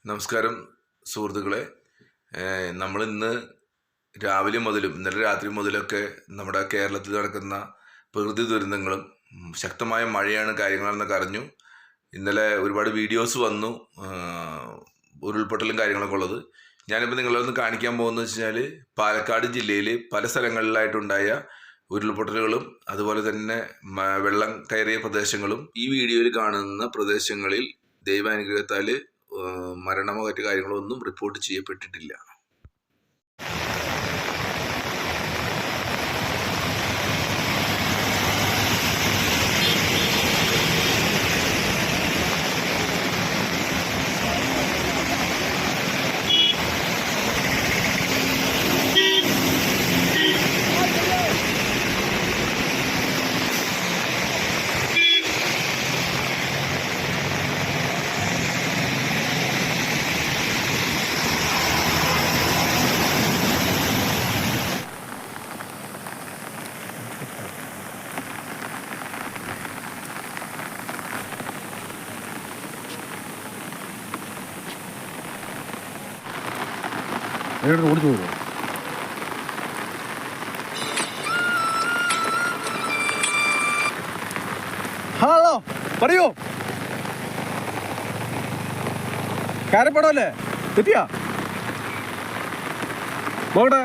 നമസ്കാരം സുഹൃത്തുക്കളെ. നമ്മൾ ഇന്ന് രാവിലെ മുതലും ഇന്നലെ രാത്രി മുതലൊക്കെ നമ്മുടെ കേരളത്തിൽ നടക്കുന്ന പ്രകൃതി ദുരന്തങ്ങളും ശക്തമായ മഴയാണ് കാര്യങ്ങളെന്നൊക്കെ അറിഞ്ഞു. ഇന്നലെ ഒരുപാട് വീഡിയോസ് വന്നു, ഉരുൾപൊട്ടലും കാര്യങ്ങളൊക്കെ ഉള്ളത്. ഞാനിപ്പോൾ നിങ്ങളൊന്ന് കാണിക്കാൻ പോകുന്നത് വെച്ച് കഴിഞ്ഞാൽ പാലക്കാട് ജില്ലയിൽ പല സ്ഥലങ്ങളിലായിട്ടുണ്ടായ ഉരുൾപൊട്ടലുകളും അതുപോലെ തന്നെ വെള്ളം കയറിയ പ്രദേശങ്ങളും. ഈ വീഡിയോയിൽ കാണുന്ന പ്രദേശങ്ങളിൽ ദൈവാനുഗ്രഹത്താൽ മരണമോ മറ്റു കാര്യങ്ങളോ ഒന്നും റിപ്പോർട്ട് ചെയ്യപ്പെട്ടിട്ടില്ല. ഓടിച്ചു പോകും. ഹലോ, പറയൂ. കാരപ്പടമല്ലേ തെറ്റിയാ നോക്കട്ടെ.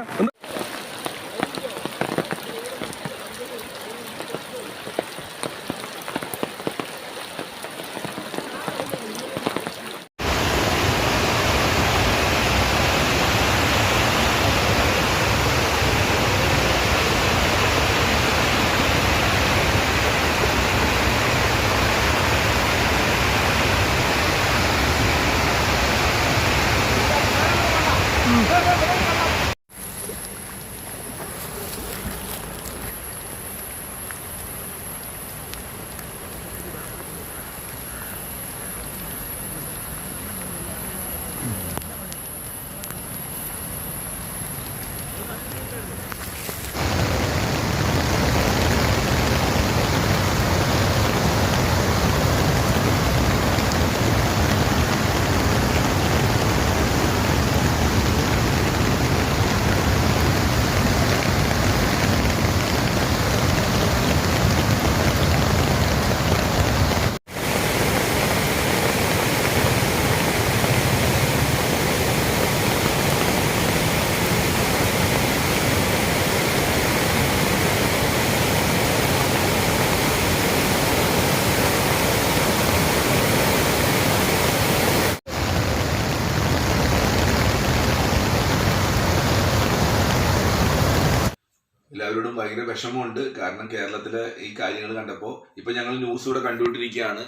എല്ലാവരോടും ഭയങ്കര വിഷമമുണ്ട്. കാരണം കേരളത്തിലെ ഈ കാര്യങ്ങൾ കണ്ടപ്പോൾ ഇപ്പൊ ഞങ്ങൾ ന്യൂസ് ഇവിടെ കണ്ടുകൊണ്ടിരിക്കുകയാണ്.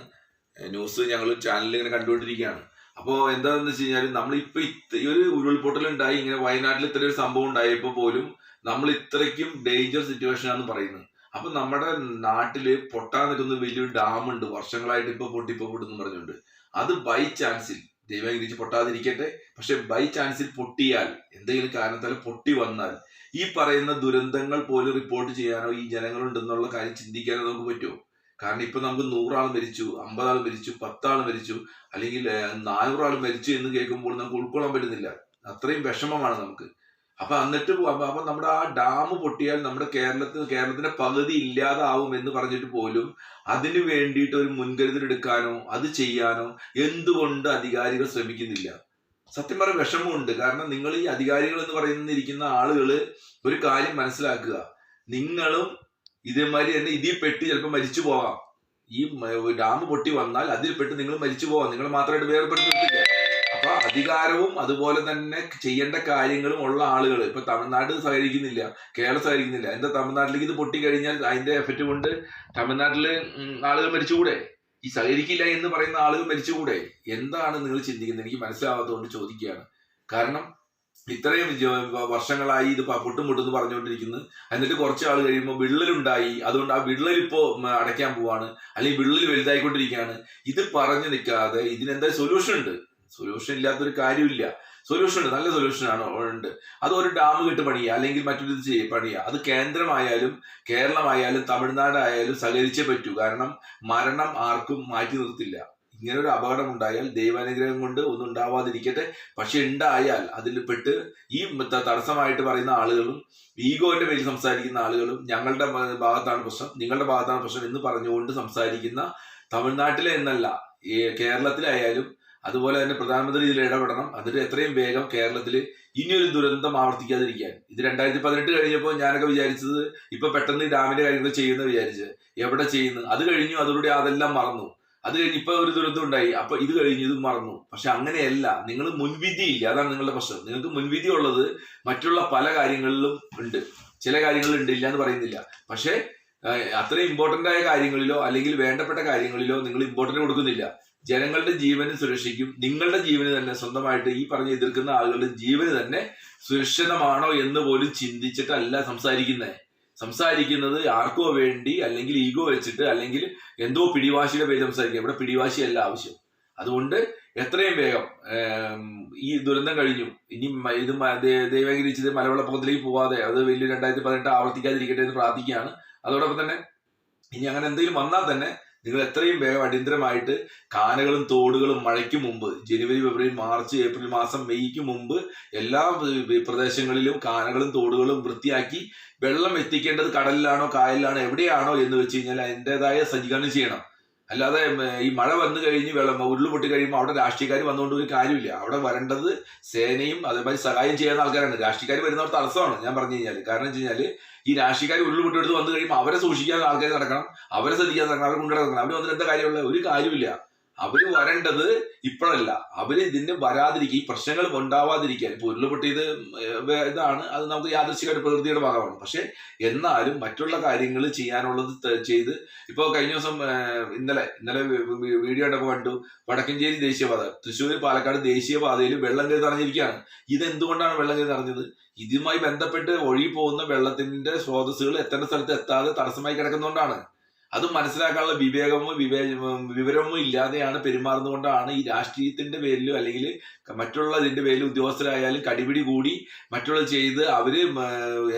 ന്യൂസ് ഞങ്ങൾ ചാനലിൽ ഇങ്ങനെ കണ്ടുകൊണ്ടിരിക്കുകയാണ്. അപ്പോൾ എന്താണെന്ന് വെച്ച് കഴിഞ്ഞാൽ നമ്മളിപ്പോ ഈ ഒരു ഉരുൾപൊട്ടൽ ഉണ്ടായി, ഇങ്ങനെ വയനാട്ടിൽ ഇത്ര ഒരു സംഭവം ഉണ്ടായപ്പോൾ പോലും നമ്മൾ ഇത്രയ്ക്കും ഡേഞ്ചർ സിറ്റുവേഷൻ ആണെന്ന് പറയുന്നത്. അപ്പൊ നമ്മുടെ നാട്ടില് പൊട്ടാൻ നിൽക്കുന്ന വലിയൊരു ഡാം ഉണ്ട്, വർഷങ്ങളായിട്ട് ഇപ്പൊ പൊട്ടുന്നു പറഞ്ഞുകൊണ്ട്. അത് ബൈ ചാൻസിൽ, ദൈവം തിരിച്ച് പൊട്ടാതിരിക്കട്ടെ, പക്ഷെ ബൈ ചാൻസിൽ പൊട്ടിയാൽ, എന്തെങ്കിലും കാരണത്താൽ പൊട്ടി വന്നാൽ ഈ പറയുന്ന ദുരന്തങ്ങൾ പോലും റിപ്പോർട്ട് ചെയ്യാനോ ഈ ജനങ്ങളുണ്ടെന്നുള്ള കാര്യം ചിന്തിക്കാനോ നമുക്ക് പറ്റുമോ? കാരണം ഇപ്പൊ നമുക്ക് 100 ആൾ മരിച്ചു, 50 ആൾ മരിച്ചു, 10 ആൾ മരിച്ചു, അല്ലെങ്കിൽ 400 ആൾ മരിച്ചു എന്ന് കേൾക്കുമ്പോൾ നമുക്ക് ഉൾക്കൊള്ളാൻ പറ്റുന്നില്ല. അത്രയും വിഷമമാണ് നമുക്ക്. അപ്പൊ എന്നിട്ട് അപ്പൊ നമ്മുടെ ആ ഡാം പൊട്ടിയാൽ നമ്മുടെ കേരളത്തിന്റെ പകുതി ഇല്ലാതാവും എന്ന് പറഞ്ഞിട്ട് പോലും അതിനു വേണ്ടിയിട്ട് ഒരു മുൻകരുതൽ എടുക്കാനോ അത് ചെയ്യാനോ എന്തുകൊണ്ട് അധികാരികൾ ശ്രമിക്കുന്നില്ല? സത്യം പറഞ്ഞ വിഷമമുണ്ട്. കാരണം നിങ്ങൾ ഈ അധികാരികൾ എന്ന് പറയുന്നിരിക്കുന്ന ആളുകള് ഒരു കാര്യം മനസ്സിലാക്കുക, നിങ്ങളും ഇതേമാതിരി തന്നെ ഇതിൽ പെട്ട് ചിലപ്പോൾ മരിച്ചു പോകാം. ഈ ഡാം പൊട്ടി വന്നാൽ അതിൽ പെട്ട് നിങ്ങൾ മരിച്ചു പോകാം. നിങ്ങൾ മാത്രമായിട്ട് വേർപെടുത്തി നിർത്തില്ല. അപ്പൊ അധികാരവും അതുപോലെ തന്നെ ചെയ്യേണ്ട കാര്യങ്ങളും ഉള്ള ആളുകൾ ഇപ്പൊ തമിഴ്നാട് സഹകരിക്കുന്നില്ല, കേരളം സഹകരിക്കുന്നില്ല. എന്താ തമിഴ്നാട്ടിലേക്ക് ഇത് പൊട്ടിക്കഴിഞ്ഞാൽ അതിന്റെ എഫക്റ്റ് കൊണ്ട് തമിഴ്നാട്ടില് ആളുകൾ മരിച്ചുകൂടെ? ഈ സഹകരിക്കില്ല എന്ന് പറയുന്ന ആളുകൾ മരിച്ചുകൂടെ? എന്താണ് നിങ്ങൾ ചിന്തിക്കുന്നത്? എനിക്ക് മനസ്സിലാവാത്തതുകൊണ്ട് ചോദിക്കുകയാണ്. കാരണം ഇത്രയും വർഷങ്ങളായി ഇത് പൊട്ടും പൊട്ടെന്ന് പറഞ്ഞുകൊണ്ടിരിക്കുന്നു. എന്നിട്ട് കുറച്ച് ആൾ കഴിയുമ്പോൾ വിള്ളലുണ്ടായി, അതുകൊണ്ട് ആ വിള്ളലിപ്പോ അടയ്ക്കാൻ പോവാണ്, അല്ലെങ്കിൽ വിള്ളൽ വലുതായിക്കൊണ്ടിരിക്കുകയാണ്. ഇത് പറഞ്ഞു നിൽക്കാതെ ഇതിനെന്താ സൊല്യൂഷൻ ഉണ്ട്? സൊല്യൂഷൻ ഇല്ലാത്തൊരു കാര്യമില്ല. സൊല്യൂഷൻ ഉണ്ട്, നല്ല സൊല്യൂഷനാണ് ഉണ്ട്. അത് ഒരു ഡാം കെട്ട് പണിയുക, അല്ലെങ്കിൽ മറ്റൊരു ഇത് പണിയുക. അത് കേന്ദ്രമായാലും കേരളമായാലും തമിഴ്നാടായാലും സഹകരിച്ചേ പറ്റൂ. കാരണം മരണം ആർക്കും മാറ്റി നിർത്തില്ല. ഇങ്ങനെ ഒരു അപകടം ഉണ്ടായാൽ ദൈവാനുഗ്രഹം കൊണ്ട് ഒന്നും ഉണ്ടാവാതിരിക്കട്ടെ. പക്ഷെ ഉണ്ടായാൽ അതിൽ പെട്ട് ഈ തടസ്സമായിട്ട് പറയുന്ന ആളുകളും ഈഗോന്റെ പേരിൽ സംസാരിക്കുന്ന ആളുകളും ഞങ്ങളുടെ ഭാഗത്താണ് പ്രശ്നം, നിങ്ങളുടെ ഭാഗത്താണ് പ്രശ്നം എന്ന് പറഞ്ഞുകൊണ്ട് സംസാരിക്കുന്ന തമിഴ്നാട്ടിലെ എന്നല്ല കേരളത്തിലായാലും അതുപോലെ തന്നെ പ്രധാനമന്ത്രി ഇതിൽ ഇടപെടണം. എന്നിട്ട് എത്രയും വേഗം കേരളത്തിൽ ഇനിയൊരു ദുരന്തം ആവർത്തിക്കാതിരിക്കാൻ. ഇത് 2018 കഴിഞ്ഞപ്പോൾ ഞാനൊക്കെ വിചാരിച്ചത് ഇപ്പൊ പെട്ടെന്ന് ഈ ഡാമിന്റെ കാര്യങ്ങൾ ചെയ്യുന്ന വിചാരിച്ചത്. എവിടെ ചെയ്യുന്നു? അത് കഴിഞ്ഞു, അതോടെ അതെല്ലാം മറന്നു. അത് കഴിഞ്ഞ് ഇപ്പൊ ഒരു ദുരന്തം ഉണ്ടായി, അപ്പൊ ഇത് കഴിഞ്ഞു, ഇത് മറന്നു. പക്ഷെ അങ്ങനെയല്ല, നിങ്ങൾ മുൻവിധി ഇല്ല, അതാണ് നിങ്ങളുടെ പ്രശ്നം. നിങ്ങൾക്ക് മുൻവിധി ഉള്ളത് മറ്റുള്ള പല കാര്യങ്ങളിലും ഉണ്ട്, ചില കാര്യങ്ങളിലുണ്ട്, ഇല്ല എന്ന് പറയുന്നില്ല. പക്ഷെ അത്രയും ഇമ്പോർട്ടന്റ് ആയ കാര്യങ്ങളിലോ അല്ലെങ്കിൽ വേണ്ടപ്പെട്ട കാര്യങ്ങളിലോ നിങ്ങൾ ഇമ്പോർട്ടന്റ് കൊടുക്കുന്നില്ല. ജനങ്ങളുടെ ജീവനും സുരക്ഷയ്ക്കും നിങ്ങളുടെ ജീവന് തന്നെ സ്വന്തമായിട്ട് ഈ പറഞ്ഞ് എതിർക്കുന്ന ആളുകളുടെ ജീവന് തന്നെ സുരക്ഷിതമാണോ എന്ന് പോലും ചിന്തിച്ചിട്ടല്ല സംസാരിക്കുന്നത് ആർക്കോ വേണ്ടി, അല്ലെങ്കിൽ ഈഗോ വെച്ചിട്ട്, അല്ലെങ്കിൽ എന്തോ പിടിവാശിയുടെ പേര് സംസാരിക്കുക. ഇവിടെ പിടിവാശിയല്ല ആവശ്യം. അതുകൊണ്ട് എത്രയും വേഗം ഈ ദുരന്തം കഴിഞ്ഞു, ഇനി ഇത് ദൈവകരിച്ചത് മലവെള്ളപ്പൊക്കത്തിലേക്ക് പോവാതെ അത് വലിയ 2018 ആവർത്തിക്കാതിരിക്കട്ടെ എന്ന് പ്രാർത്ഥിക്കുകയാണ്. അതോടൊപ്പം തന്നെ ഇനി അങ്ങനെ എന്തെങ്കിലും വന്നാൽ തന്നെ നിങ്ങൾ എത്രയും വേഗം അടിയന്തരമായിട്ട് കാനകളും തോടുകളും മഴയ്ക്ക് മുമ്പ്, ജനുവരി, ഫെബ്രുവരി, മാർച്ച്, ഏപ്രിൽ മാസം, മെയ്ക്ക് മുമ്പ് എല്ലാ പ്രദേശങ്ങളിലും കാനകളും തോടുകളും വൃത്തിയാക്കി വെള്ളം എത്തിക്കേണ്ടത് കടലിലാണോ കായലിലാണോ എവിടെയാണോ എന്ന് വെച്ച് കഴിഞ്ഞാൽ അതിൻ്റെതായ സജ്ജീകരണം ചെയ്യണം. അല്ലാതെ ഈ മഴ വന്നു കഴിഞ്ഞ് ഉരുള് പൊട്ടി കഴിയുമ്പോൾ അവിടെ രാഷ്ട്രീയക്കാർ വന്നുകൊണ്ട് ഒരു കാര്യമില്ല. അവിടെ വരേണ്ടത് സേനയും അതേമാതിരി സഹായം ചെയ്യുന്ന ആൾക്കാരാണ്. രാഷ്ട്രീയക്കാർ വരുന്നവർ തടസ്സമാണ് ഞാൻ പറഞ്ഞു കഴിഞ്ഞാൽ. കാരണം വെച്ച് കഴിഞ്ഞാൽ ഈ രാഷ്ട്രീയക്കാർ ഉരുള് പൊട്ടിയെടുത്ത് വന്നു കഴിയുമ്പോൾ അവരെ സൂക്ഷിക്കാൻ ആൾക്കാർ നടക്കണം, അവരെ ശ്രദ്ധിക്കാൻ നടക്കണം, അവരെ കൊണ്ടുനടക്കണം. അവർ വന്നിട്ട് എന്താ കാര്യമുള്ള ഒരു കാര്യമില്ല. അവര് വരേണ്ടത് ഇപ്പോഴല്ല, അവര് ഇതിന് വരാതിരിക്കുക, ഈ പ്രശ്നങ്ങൾ ഉണ്ടാവാതിരിക്കാൻ. ഇപ്പൊ ഉരുൾപൊട്ടിയത് ഇതാണ്, അത് നമുക്ക് യാദൃശ്ചികമായിട്ട് പ്രകൃതിയുടെ ഭാഗമാണ്. പക്ഷെ എന്നാലും മറ്റുള്ള കാര്യങ്ങൾ ചെയ്യാനുള്ളത് ചെയ്ത്, ഇപ്പൊ കഴിഞ്ഞ ദിവസം ഇന്നലെ വീഡിയോ കണ്ടപ്പോൾ കണ്ടു, വടക്കഞ്ചേരി ദേശീയപാത, തൃശ്ശൂർ പാലക്കാട് ദേശീയപാതയിൽ വെള്ളം കയറി നിറഞ്ഞിരിക്കുകയാണ്. ഇതെന്തുകൊണ്ടാണ് വെള്ളം കയറി നിറഞ്ഞത്? ഇതുമായി ബന്ധപ്പെട്ട് ഒഴുകി പോകുന്ന വെള്ളത്തിന്റെ സ്രോതസ്സുകൾ എത്തേണ്ട സ്ഥലത്ത് എത്താതെ തടസ്സമായി കിടക്കുന്നതുകൊണ്ടാണ്. അത് മനസ്സിലാക്കാനുള്ള വിവരമോ ഇല്ലാതെയാണ് പെരുമാറുന്നതുകൊണ്ടാണ് ഈ രാഷ്ട്രീയത്തിന്റെ പേരിലോ അല്ലെങ്കിൽ മറ്റുള്ള ഇതിന്റെ പേരിൽ ഉദ്യോഗസ്ഥരായാലും കടിപിടി കൂടി മറ്റുള്ളത് ചെയ്ത് അവര്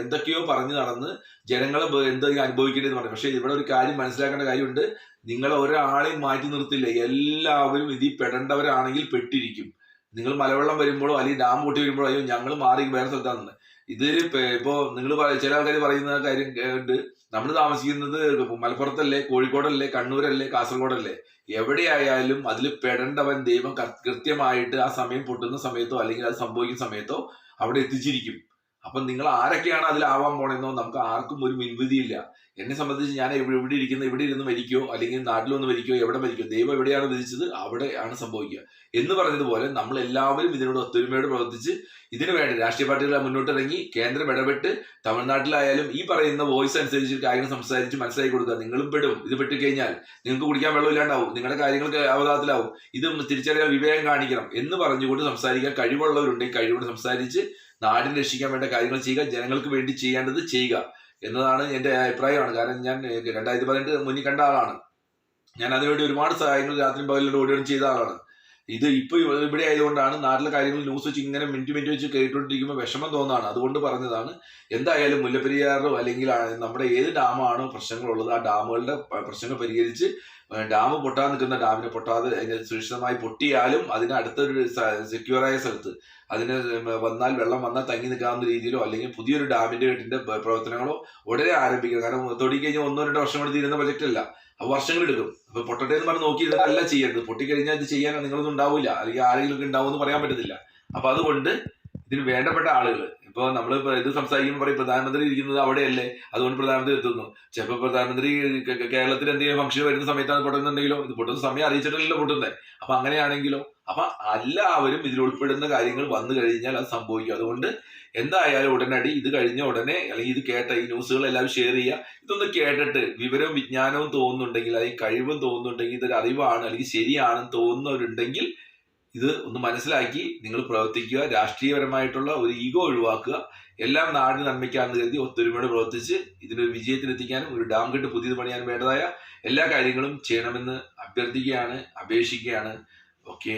എന്തൊക്കെയോ പറഞ്ഞു നടന്ന് ജനങ്ങളെ എന്തൊക്കെ അനുഭവിക്കേണ്ടതെന്ന് പറഞ്ഞു. പക്ഷെ ഇവിടെ ഒരു കാര്യം മനസ്സിലാക്കേണ്ട കാര്യമുണ്ട്, നിങ്ങൾ ഒരാളെയും മാറ്റി നിർത്തില്ല. എല്ലാവരും ഇതിൽ പെടേണ്ടവരാണെങ്കിൽ പെട്ടിരിക്കും. നിങ്ങൾ മലവെള്ളം വരുമ്പോഴോ അല്ലെങ്കിൽ ഡാം പൊട്ടി വരുമ്പോഴോ അയ്യോ ഞങ്ങൾ മാറി വേറെ സ്ഥലത്താണ്. ഇതിൽ ഇപ്പോ നിങ്ങൾ ചില ആൾക്കാർ പറയുന്ന കാര്യം ഉണ്ട്, നമ്മൾ താമസിക്കുന്നത് മലപ്പുറത്തല്ലേ, കോഴിക്കോടല്ലേ, കണ്ണൂരല്ലേ, കാസർഗോഡല്ലേ, എവിടെയായാലും അതിൽ പെടേണ്ടവൻ ദൈവം കൃത്യമായിട്ട് ആ സമയം പൊട്ടുന്ന സമയത്തോ അല്ലെങ്കിൽ അത് സംഭവിക്കുന്ന സമയത്തോ അവിടെ എത്തിച്ചിരിക്കും. അപ്പൊ നിങ്ങൾ ആരൊക്കെയാണ് അതിലാവാൻ പോണെന്നോ നമുക്ക് ആർക്കും ഒരു മുൻവിധിയില്ല. എന്നെ സംബന്ധിച്ച് ഞാൻ ഇവിടെ ഇരുന്ന് മരിക്കോ അല്ലെങ്കിൽ നാട്ടിലൊന്ന് മരിക്കോ, എവിടെ മരിക്കോ, ദൈവം എവിടെയാണ് വിധിച്ചത് അവിടെയാണ് സംഭവിക്കുക എന്ന് പറഞ്ഞതുപോലെ നമ്മൾ എല്ലാവരും ഇതിനോട് ഒത്തൊരുമയോട് പ്രവർത്തിച്ച് ഇതിനു വേണ്ടി രാഷ്ട്രീയ പാർട്ടികളെ മുന്നോട്ടിറങ്ങി കേന്ദ്രം ഇടപെട്ട് തമിഴ്നാട്ടിലായാലും ഈ പറയുന്ന വോയിസ് അനുസരിച്ച് കാര്യങ്ങൾ സംസാരിച്ച് മനസ്സിലാക്കി കൊടുക്കുക. നിങ്ങളും പെടും. ഇത് പെട്ടിക്കഴിഞ്ഞാൽ നിങ്ങൾക്ക് കുടിക്കാൻ വെള്ളം ഇല്ലാണ്ടാവും, നിങ്ങളുടെ കാര്യങ്ങൾക്ക് അവതാളത്തിലാവും. ഇത് തിരിച്ചറിയാൻ വിവേകം കാണിക്കണം എന്ന് പറഞ്ഞുകൊണ്ട് സംസാരിക്കാൻ കഴിവുള്ളവരുണ്ടെങ്കിൽ കഴിവുകൊണ്ട് സംസാരിച്ച് നാടിനെ രക്ഷിക്കാൻ വേണ്ട കാര്യങ്ങൾ ചെയ്യുക, ജനങ്ങൾക്ക് വേണ്ടി ചെയ്യേണ്ടത് ചെയ്യുക എന്നതാണ് എൻ്റെ അഭിപ്രായമാണ്. കാരണം ഞാൻ 2018 മുന്നിൽ കണ്ട ആളാണ്. ഞാൻ അതിനുവേണ്ടി ഒരുപാട് സഹായങ്ങൾ രാത്രി പകലിലൂടെ ഓടിയോടും ചെയ്ത ആളാണ്. ഇത് ഇപ്പൊ ഇവിടെ ആയതുകൊണ്ടാണ് നാട്ടിലെ കാര്യങ്ങൾ ന്യൂസ് വെച്ച് ഇങ്ങനെ മിനിറ്റ് വെച്ച് കേട്ടുകൊണ്ടിരിക്കുമ്പോൾ വിഷമം തോന്നാണ്. അതുകൊണ്ട് പറഞ്ഞതാണ്. എന്തായാലും മുല്ലപ്പെരിയാറോ അല്ലെങ്കിൽ നമ്മുടെ ഏത് ഡാമാണോ പ്രശ്നങ്ങളുള്ളത് ആ ഡാമുകളുടെ പ്രശ്നങ്ങൾ പരിഹരിച്ച് ഡാം പൊട്ടാൻ നിൽക്കുന്ന ഡാമിനെ പൊട്ടാതെ അതിനെ സുരക്ഷിതമായി പൊട്ടിയാലും അതിന് അടുത്തൊരു സെക്യൂറായ സ്ഥലത്ത് അതിന് വെള്ളം വന്നാൽ തങ്ങി നിൽക്കാവുന്ന രീതിയിലോ അല്ലെങ്കിൽ പുതിയൊരു ഡാമിന്റെ കെട്ടിന്റെ പ്രവർത്തനങ്ങളോ ഉടനെ ആരംഭിക്കണം. കാരണം തൊടിക്കഴിഞ്ഞാൽ 1-2 വർഷം കൊണ്ട് തീരുന്ന പ്രൊജക്റ്റ് അല്ല, വർഷങ്ങൾ എടുക്കും. അപ്പൊ പൊട്ടട്ടെ എന്ന് പറഞ്ഞ് നോക്കിയിരുന്നിട്ടല്ല ചെയ്യേണ്ടത്. പൊട്ടിക്കഴിഞ്ഞാൽ ഇത് ചെയ്യാൻ നിങ്ങളൊന്നും ഉണ്ടാവില്ല, അല്ലെങ്കിൽ ആരെങ്കിലും ഉണ്ടാവും പറയാൻ പറ്റത്തില്ല. അപ്പൊ അതുകൊണ്ട് ഇതിന് വേണ്ടപ്പെട്ട ആളുകൾ ഇപ്പൊ നമ്മൾ ഇത് സംസാരിക്കുമ്പോൾ പറയും പ്രധാനമന്ത്രി ഇരിക്കുന്നത് അവിടെയല്ലേ, അതുകൊണ്ട് പ്രധാനമന്ത്രി എത്തുന്നു. ചിലപ്പോൾ പ്രധാനമന്ത്രി കേരളത്തിൽ എന്തെങ്കിലും ഫംഗ്ഷൻ വരുന്ന സമയത്താണ് പൊട്ടുന്നുണ്ടെങ്കിലോ, ഇത് പൊട്ടുന്ന സമയം അറിയിച്ചിട്ടല്ലോ പൊട്ടുന്നത്. അപ്പൊ അങ്ങനെയാണെങ്കിലോ, അപ്പൊ എല്ലാവരും ഇതിൽ ഉൾപ്പെടുന്ന കാര്യങ്ങൾ വന്നു കഴിഞ്ഞാൽ അത് സംഭവിക്കും. അതുകൊണ്ട് എന്തായാലും ഉടനടി ഇത് കഴിഞ്ഞ ഉടനെ അല്ലെങ്കിൽ ഇത് കേട്ട ഈ ന്യൂസുകൾ എല്ലാവരും ഷെയർ ചെയ്യുക. ഇതൊന്ന് കേട്ടിട്ട് വിവരവും വിജ്ഞാനവും തോന്നുന്നുണ്ടെങ്കിൽ അല്ലെങ്കിൽ കഴിവും തോന്നുന്നുണ്ടെങ്കിൽ ഇതൊരു അറിവാണ് അല്ലെങ്കിൽ ശരിയാണെന്ന് തോന്നുന്നവരുണ്ടെങ്കിൽ ഇത് ഒന്ന് മനസ്സിലാക്കി നിങ്ങൾ പ്രവർത്തിക്കുക. രാഷ്ട്രീയപരമായിട്ടുള്ള ഒരു ഈഗോ ഒഴിവാക്കുക. എല്ലാം നാടിന് നന്മയ്ക്കാണെന്ന് കരുതി ഒത്തൊരുമയോടെ പ്രവർത്തിച്ച് ഇതിനൊരു വിജയത്തിലെത്തിക്കാനും ഒരു ഡാം കെട്ട് പുതിയത് പണിയാനും വേണ്ടതായ എല്ലാ കാര്യങ്ങളും ചെയ്യണമെന്ന് അഭ്യർത്ഥിക്കുകയാണ്, അപേക്ഷിക്കുകയാണ്. ഓക്കെ.